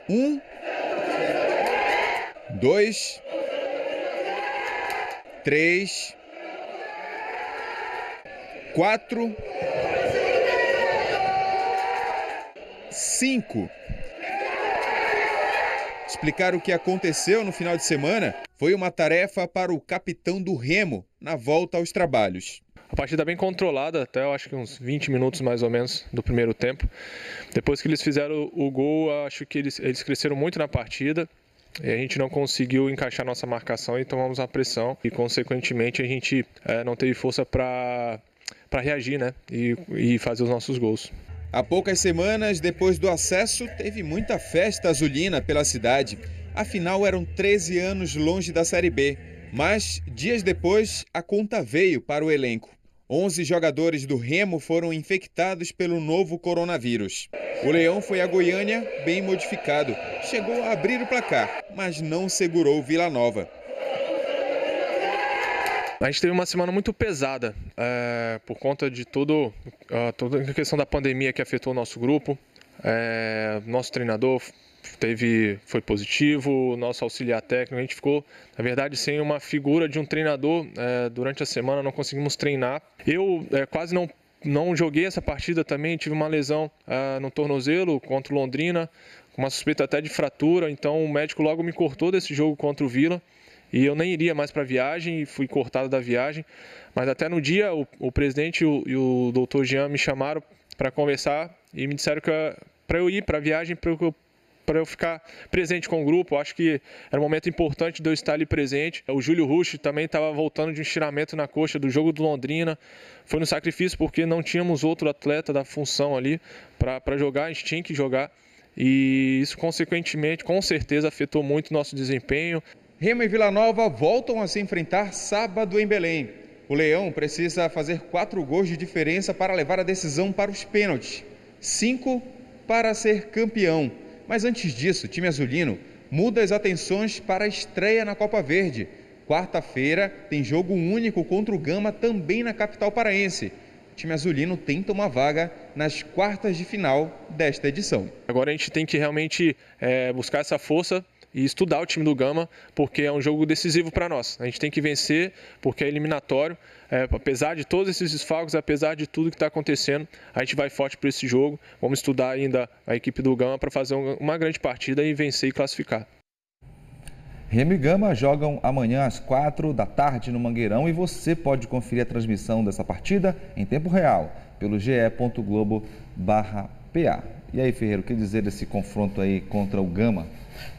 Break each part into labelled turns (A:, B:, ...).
A: 1, 2, 3, 4, 5. Explicar o que aconteceu no final de semana foi uma tarefa para o capitão do Remo na volta aos trabalhos.
B: A partida bem controlada, até eu acho que uns 20 minutos mais ou menos do primeiro tempo. Depois que eles fizeram o gol, acho que eles cresceram muito na partida. E a gente não conseguiu encaixar nossa marcação e tomamos a pressão. E, consequentemente, a gente não teve força para reagir, né? E fazer os nossos gols.
A: Há poucas semanas, depois do acesso, teve muita festa azulina pela cidade. Afinal, eram 13 anos longe da Série B. Mas, dias depois, a conta veio para o elenco. 11 jogadores do Remo foram infectados pelo novo coronavírus. O Leão foi a Goiânia bem modificado. Chegou a abrir o placar, mas não segurou o Vila Nova.
B: A gente teve uma semana muito pesada por conta de toda a questão da pandemia que afetou o nosso grupo. Nosso treinador foi positivo, nosso auxiliar técnico, a gente ficou, na verdade, sem uma figura de um treinador. Durante a semana não conseguimos treinar. Eu quase não joguei essa partida também, tive uma lesão no tornozelo contra o Londrina, com uma suspeita até de fratura, então o médico logo me cortou desse jogo contra o Vila. E eu nem iria mais para a viagem, fui cortado da viagem. Mas até no dia, o presidente e o doutor Jean me chamaram para conversar e me disseram que para eu ir para a viagem, para eu ficar presente com o grupo. Eu acho que era um momento importante de eu estar ali presente. O Júlio Rush também estava voltando de um estiramento na coxa do jogo do Londrina. Foi no sacrifício porque não tínhamos outro atleta da função ali para jogar, a gente tinha que jogar. E isso, consequentemente, com certeza afetou muito o nosso desempenho.
A: Remo e Vila Nova voltam a se enfrentar sábado em Belém. O Leão precisa fazer 4 gols de diferença para levar a decisão para os pênaltis. 5 para ser campeão. Mas antes disso, o time azulino muda as atenções para a estreia na Copa Verde. Quarta-feira tem jogo único contra o Gama, também na capital paraense. O time azulino tenta uma vaga nas quartas de final desta edição.
B: Agora a gente tem que realmente buscar essa força e estudar o time do Gama, porque é um jogo decisivo para nós. A gente tem que vencer, porque é eliminatório. Apesar de todos esses desfalques, apesar de tudo que está acontecendo, a gente vai forte para esse jogo. Vamos estudar ainda a equipe do Gama para fazer uma grande partida e vencer e classificar.
C: Remo e Gama jogam amanhã às 4 da tarde no Mangueirão e você pode conferir a transmissão dessa partida em tempo real pelo ge.globo/PA. E aí, Ferreira, o que dizer desse confronto aí contra o Gama?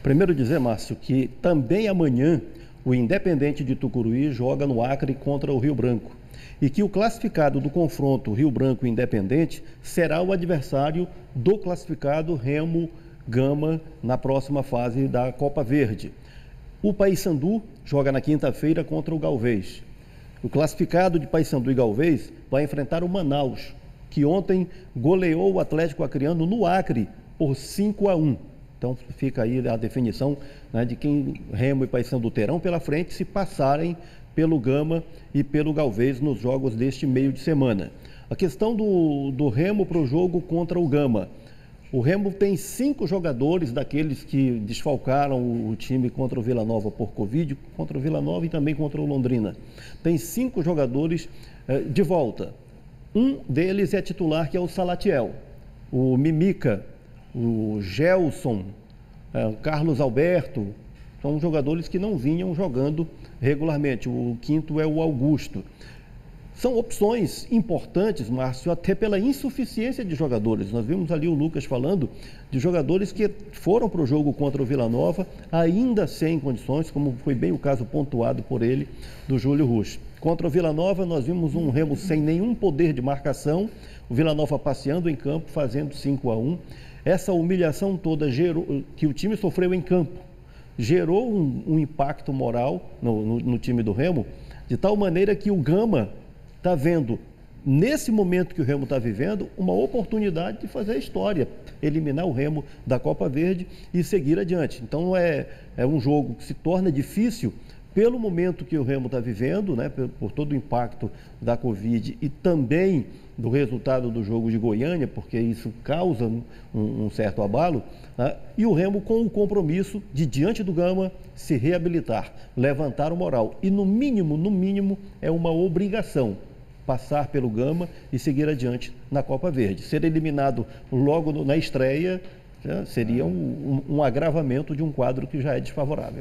D: Primeiro dizer, Márcio, que também amanhã o Independente de Tucuruí joga no Acre contra o Rio Branco. E que o classificado do confronto Rio Branco Independente será o adversário do classificado Remo Gama na próxima fase da Copa Verde. O Paysandu joga na quinta-feira contra o Galvez. O classificado de Paysandu e Galvez vai enfrentar o Manaus, que ontem goleou o Atlético Acreano no Acre por 5-1. Então fica aí a definição, né, de quem Remo e Paysandu terão pela frente se passarem pelo Gama e pelo Galvez nos jogos deste meio de semana. A questão do Remo para o jogo contra o Gama. O Remo tem 5 jogadores daqueles que desfalcaram o time contra o Vila Nova por Covid, contra o Vila Nova e também contra o Londrina. Tem 5 jogadores de volta. Um deles é titular, que é o Salatiel, o Mimica, o Gelson, o Carlos Alberto. São jogadores que não vinham jogando regularmente. O quinto é o Augusto. São opções importantes, Márcio, até pela insuficiência de jogadores. Nós vimos ali o Lucas falando de jogadores que foram para o jogo contra o Vila Nova, ainda sem condições, como foi bem o caso pontuado por ele, do Júlio Rush. Contra o Vila Nova, nós vimos um Remo sem nenhum poder de marcação, o Vila Nova passeando em campo, fazendo 5-1. Essa humilhação toda que o time sofreu em campo gerou um impacto moral no time do Remo, de tal maneira que o Gama está vendo, nesse momento que o Remo está vivendo, uma oportunidade de fazer a história, eliminar o Remo da Copa Verde e seguir adiante. Então é um jogo que se torna difícil pelo momento que o Remo está vivendo, né, por todo o impacto da Covid e também do resultado do jogo de Goiânia, porque isso causa um certo abalo, né, e o Remo com o compromisso de, diante do Gama, se reabilitar, levantar o moral. E no mínimo, é uma obrigação passar pelo Gama e seguir adiante na Copa Verde. Ser eliminado logo na estreia seria um agravamento de um quadro que já é desfavorável.